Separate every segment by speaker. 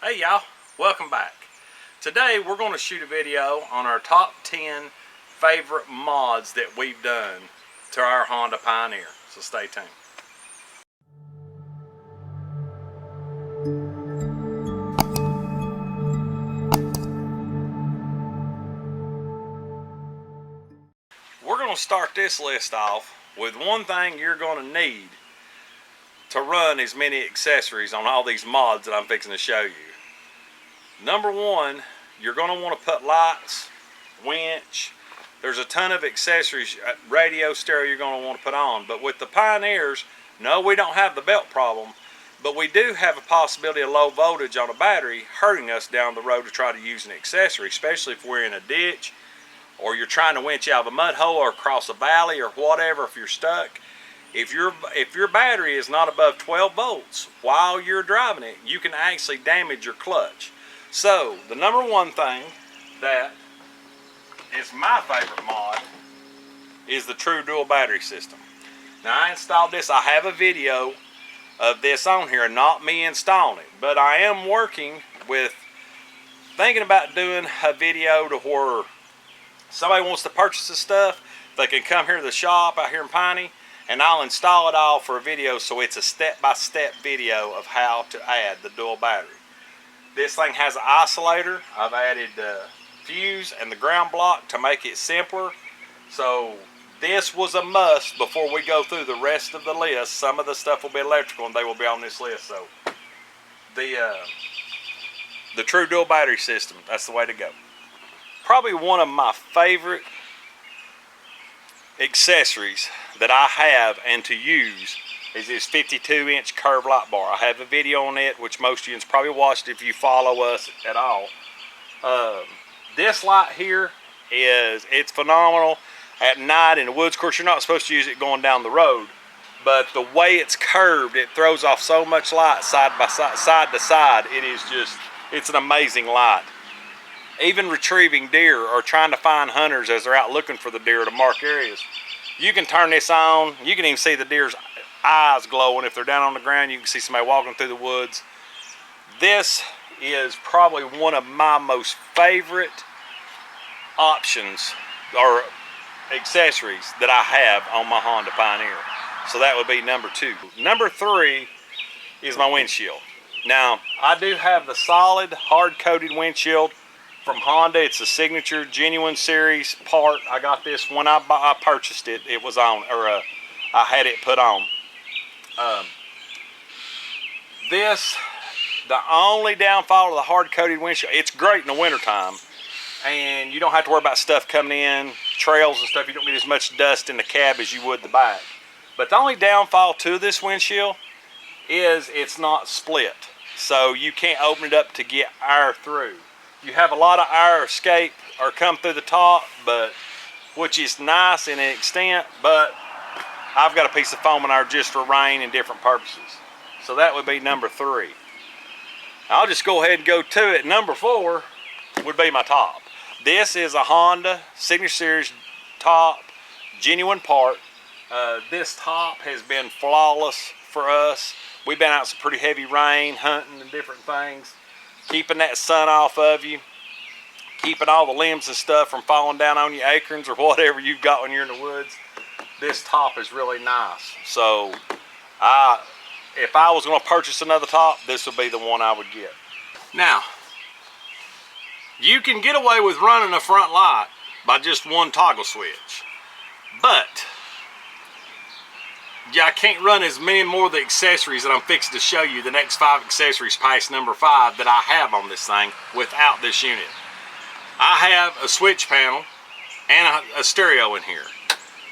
Speaker 1: Hey y'all, welcome back. Today we're going to shoot a video on our top 10 favorite mods that we've done to our Honda Pioneer, so stay tuned. We're going to start this list off with one thing you're going to need to run as many accessories on all these mods that I'm fixing to show you. Number one, you're going to want to put lights, winch. There's a ton of accessories, radio, stereo you're going to want to put on. But with the Pioneers, no, we don't have the belt problem, but we do have a possibility of low voltage on a battery hurting us down the road to try to use an accessory, especially if we're in a ditch or you're trying to winch out of a mud hole or across a valley or whatever. If you're stuck, if your battery is not above 12 volts while you're driving it, you can actually damage your clutch. So the number one thing that is my favorite mod is the true dual battery system. Now I installed this. I have a video of this on here, not me installing it, but I am working with thinking about doing a video to where somebody wants to purchase this stuff, they can come here to the shop out here in Piney and I'll install it all for a video, so it's a step-by-step video of how to add the dual battery. This thing has an oscillator. I've added the fuse and the ground block to make it simpler. So this was a must before we go through the rest of the list. Some of the stuff will be electrical and they will be on this list. So the true dual battery system, that's the way to go. Probably one of my favorite accessories that I have and to use is this 52-inch curved light bar. I have a video on it, which most of you probably watched if you follow us at all. This light here it's phenomenal at night in the woods. Of course, you're not supposed to use it going down the road, but the way it's curved, it throws off so much light side to side. It's an amazing light. Even retrieving deer or trying to find hunters as they're out looking for the deer to mark areas, you can turn this on. You can even see the deer's eyes glowing. If they're down on the ground, you can see somebody walking through the woods. This is probably one of my most favorite options or accessories that I have on my Honda Pioneer. So that would be number two. Number three is my windshield. Now, I do have the solid hard-coated windshield from Honda. It's a signature genuine series part. I got this when I purchased it. It was on, or I had it put on. The only downfall of the hard-coated windshield, it's great in the wintertime, and you don't have to worry about stuff coming in, trails and stuff. You don't get as much dust in the cab as you would the back. But the only downfall to this windshield is it's not split. So you can't open it up to get air through. You have a lot of air escape or come through the top, but which is nice in an extent, but I've got a piece of foam in there just for rain and different purposes. So that would be number three. I'll just go ahead and go to it. Number four would be my top. This is a Honda Signature Series top, genuine part. This top has been flawless for us. We've been out some pretty heavy rain, hunting and different things. Keeping that sun off of you, keeping all the limbs and stuff from falling down on your acorns or whatever you've got when you're in the woods. This top is really nice. So if I was going to purchase another top, this would be the one I would get. Now, you can get away with running a front light by just one toggle switch, but yeah, I can't run as many more of the accessories that I'm fixing to show you, the next 5 accessories past number 5 that I have on this thing without this unit. I have a switch panel and a stereo in here.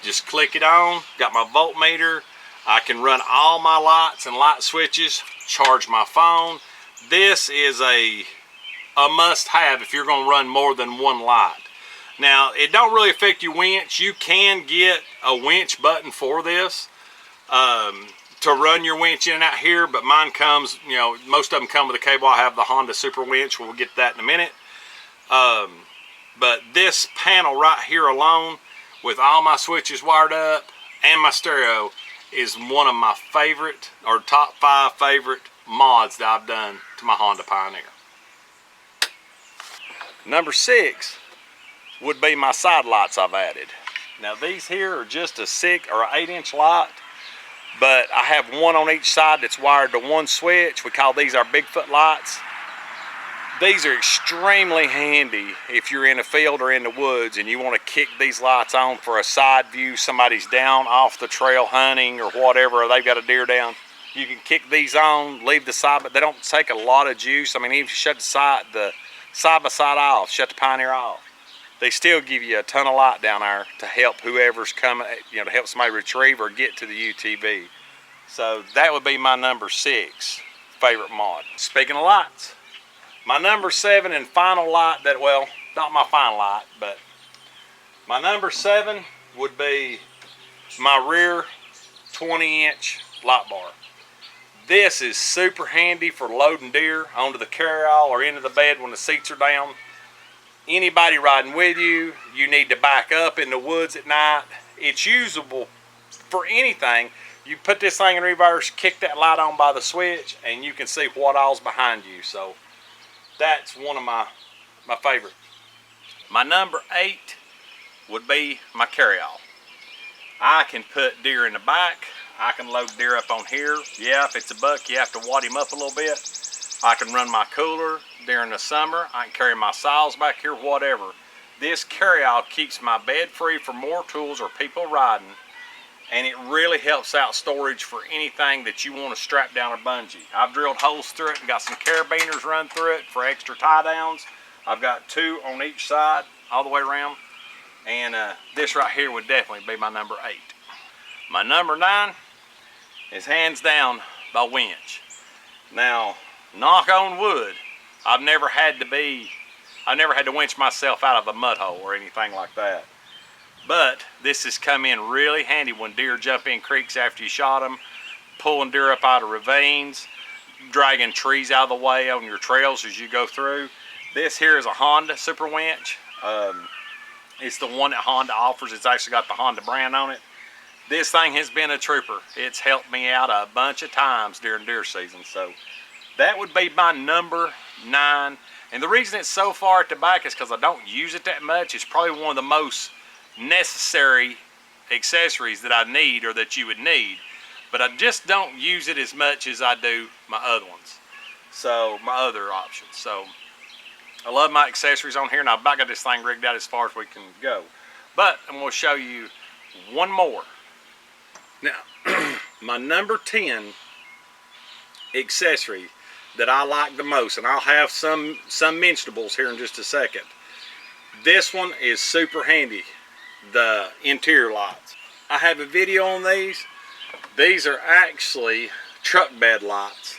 Speaker 1: Just click it on, got my voltmeter. I can run all my lights and light switches, charge my phone. This is a must-have if you're going to run more than one light. Now, it don't really affect your winch. You can get a winch button for this to run your winch in and out here, but mine comes, you know, most of them come with a cable. I have the Honda Super Winch. We'll get to that in a minute. But this panel right here alone, with all my switches wired up and my stereo, is one of my favorite, or top 5 favorite mods that I've done to my Honda Pioneer. Number 6 would be my side lights I've added. Now these here are just a 6 or 8-inch light, but I have one on each side that's wired to one switch. We call these our Bigfoot lights. These are extremely handy if you're in a field or in the woods and you want to kick these lights on for a side view. Somebody's down off the trail hunting or whatever, or they've got a deer down. You can kick these on, leave the side, but they don't take a lot of juice. I mean, even if you shut the side-by-side off, shut the Pioneer off, they still give you a ton of light down there to help whoever's coming, you know, to help somebody retrieve or get to the UTV. So that would be my number 6 favorite mod. Speaking of lights, my number 7 and final light that, well, not my final light, but my number 7 would be my rear 20-inch light bar. This is super handy for loading deer onto the carryall or into the bed when the seats are down. Anybody riding with you, you need to back up in the woods at night. It's usable for anything. You put this thing in reverse, kick that light on by the switch, and you can see what all's behind you. So that's one of my favorite. My number 8 would be my carryall. I can put deer in the back. I can load deer up on here. Yeah, if it's a buck, you have to wad him up a little bit. I can run my cooler during the summer. I can carry my saws back here, whatever. This carryall keeps my bed free for more tools or people riding, and it really helps out storage for anything that you want to strap down or bungee. I've drilled holes through it and got some carabiners run through it for extra tie downs. I've got 2 on each side all the way around, and this right here would definitely be my number 8. My number 9 is hands down my Winch. Now, knock on wood, I've never had to winch myself out of a mud hole or anything like that. But this has come in really handy when deer jump in creeks after you shot them, pulling deer up out of ravines, dragging trees out of the way on your trails as you go through. This here is a Honda Super Winch. It's the one that Honda offers. It's actually got the Honda brand on it. This thing has been a trooper. It's helped me out a bunch of times during deer season. So that would be my number 9. And the reason it's so far at the back is because I don't use it that much. It's probably one of the most necessary accessories that I need or that you would need, but I just don't use it as much as I do my other ones, so my other options. So I love my accessories on here, and I've about got this thing rigged out as far as we can go, but I'm going to show you one more. Now my number 10 accessory that I like the most, and I'll have some mentionables here in just a second. This one is super handy, the interior lights. I have a video on these. These are actually truck bed lights.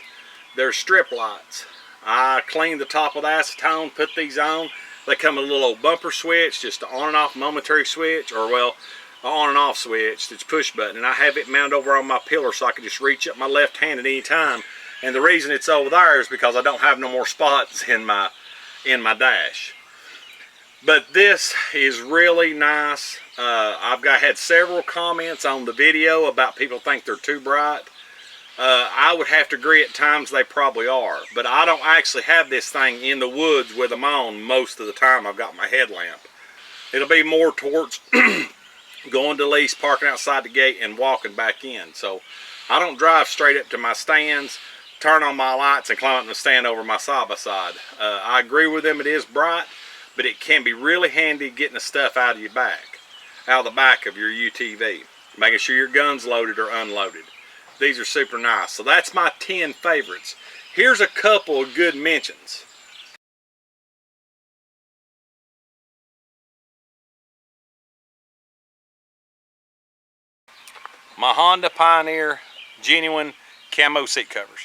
Speaker 1: They're strip lights. I cleaned the top with acetone, put these on. They come with a little bumper switch, just an on and off momentary switch, or well, an on and off switch that's push button. And I have it mounted over on my pillar so I can just reach up my left hand at any time. And the reason it's over there is because I don't have no more spots in my dash. But this is really nice. I've had several comments on the video about people think they're too bright. I would have to agree at times they probably are. But I don't actually have this thing in the woods with them on most of the time I've got my headlamp. It'll be more towards going to lease, parking outside the gate, and walking back in. So I don't drive straight up to my stands, turn on my lights, and climb up in the stand over my side-by-side. I agree with them, it is bright, but it can be really handy getting the stuff out of your back, out of the back of your UTV, making sure your gun's loaded or unloaded. These are super nice. So that's my 10 favorites. Here's a couple of good mentions. My Honda Pioneer genuine camo seat covers.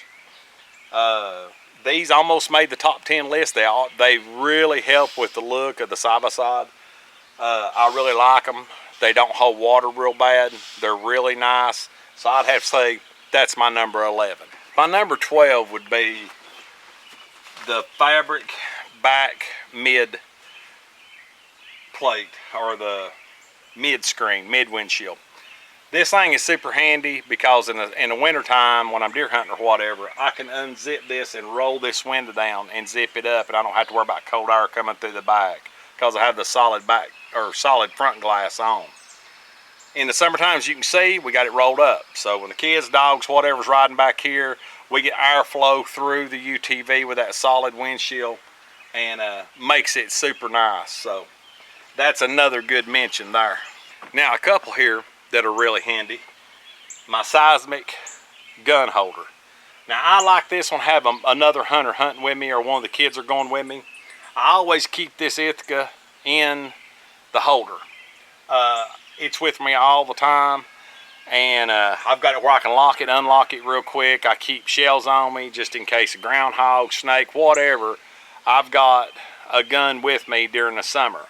Speaker 1: These almost made the top 10 list. They really help with the look of the side-by-side. I really like them. They don't hold water real bad. They're really nice. So I'd have to say that's my number 11. My number 12 would be the fabric back mid plate, or the mid screen, mid windshield. This thing is super handy because in the winter time when I'm deer hunting or whatever, I can unzip this and roll this window down and zip it up, and I don't have to worry about cold air coming through the back because I have the solid back or solid front glass on. In the summertime, as you can see, we got it rolled up. So when the kids, dogs, whatever's riding back here, we get airflow through the UTV with that solid windshield, and makes it super nice. So that's another good mention there. Now a couple here that are really handy. My seismic gun holder. Now I like this one, have another hunter hunting with me or one of the kids are going with me. I always keep this Ithaca in the holder. It's with me all the time, and I've got it where I can lock it, unlock it real quick. I keep shells on me just in case a groundhog, snake, whatever. I've got a gun with me during the summer,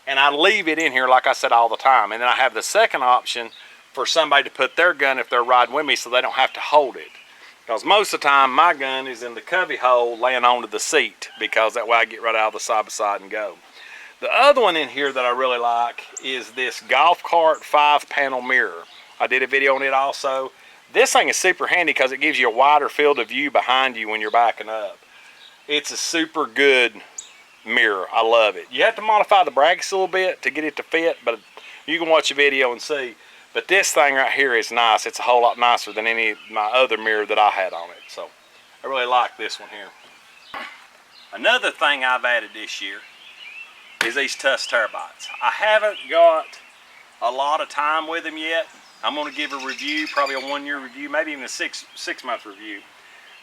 Speaker 1: and I leave it in here like I said all the time. And then I have the second option for somebody to put their gun if they're riding with me so they don't have to hold it, because most of the time my gun is in the cubby hole laying onto the seat, because that way I get right out of the side by side and go. The other one in here that I really like is this golf cart 5-panel mirror. I did a video on it also. This thing is super handy because it gives you a wider field of view behind you when you're backing up. It's a super good mirror. I love it. You have to modify the brackets a little bit to get it to fit, but you can watch the video and see. But this thing right here is nice. It's a whole lot nicer than any of my other mirror that I had on it. So I really like this one here. Another thing I've added this year is these tusk turbines. I haven't got a lot of time with them yet. I'm going to give a review, probably a 1-year review, maybe even a six-month review.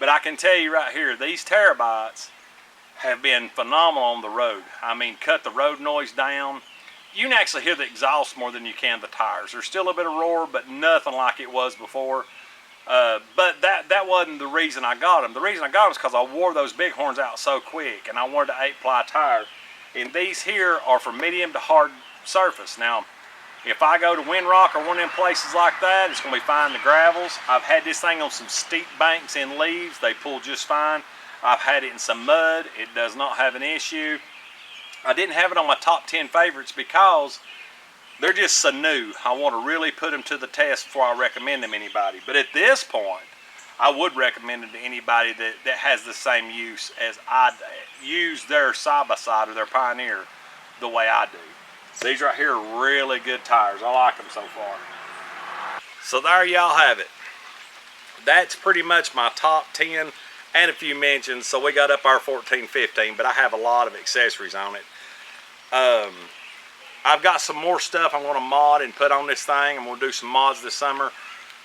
Speaker 1: But I can tell you right here, these terabytes have been phenomenal on the road. I mean, cut the road noise down. You can actually hear the exhaust more than you can the tires. There's still a bit of roar, but nothing like it was before. But that wasn't the reason I got them. The reason I got them is because I wore those bighorns out so quick, and I wanted an 8-ply tire. And these here are for medium to hard surface. Now, if I go to Windrock or one of them places like that, it's going to be fine in the gravels. I've had this thing on some steep banks in leaves. They pull just fine. I've had it in some mud. It does not have an issue. I didn't have it on my top 10 favorites because they're just so new. I want to really put them to the test before I recommend them to anybody. But at this point, I would recommend it to anybody that has the same use as I use their side-by-side or their Pioneer the way I do. These right here are really good tires. I like them so far. So there y'all have it. That's pretty much my top 10 and a few mentions. So we got up our 14, 15, but I have a lot of accessories on it. I've got some more stuff I'm going to mod and put on this thing. I'm going to do some mods this summer.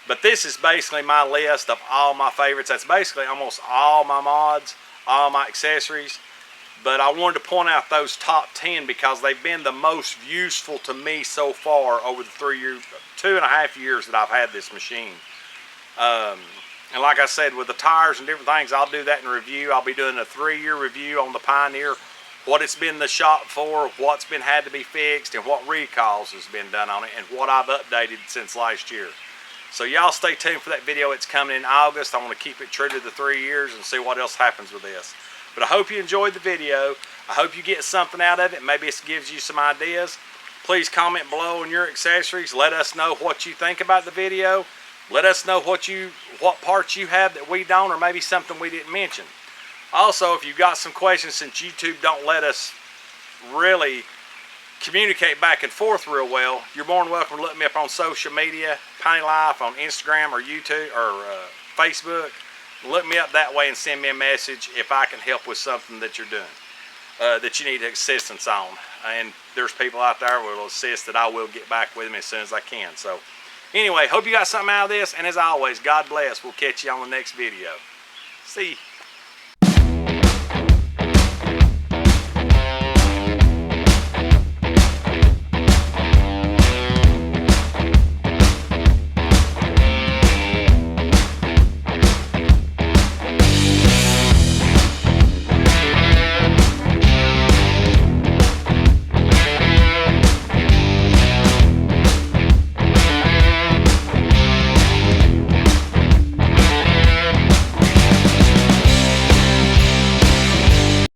Speaker 1: But this is basically my list of all my favorites. That's basically almost all my mods, all my accessories. But I wanted to point out those top 10 because they've been the most useful to me so far over the 2.5 years that I've had this machine. And like I said, with the tires and different things, I'll do that in review. I'll be doing a 3-year review on the Pioneer, what it's been in the shop for, what's been had to be fixed, and what recalls has been done on it, and what I've updated since last year. So y'all stay tuned for that video. It's coming in August. I want to keep it true to the 3 years and see what else happens with this. But I hope you enjoyed the video. I hope you get something out of it. Maybe it gives you some ideas. Please comment below on your accessories. Let us know what you think about the video. Let us know what parts you have that we don't, or maybe something we didn't mention. Also, if you've got some questions, since YouTube don't let us really communicate back and forth real well, you're more than welcome to look me up on social media, pineylife on Instagram or YouTube or Facebook. Look me up that way and send me a message if I can help with something that you're doing, that you need assistance on. And there's people out there who will assist that I will get back with them as soon as I can. So anyway, hope you got something out of this, and as always, God bless. We'll catch you on the next video. See you.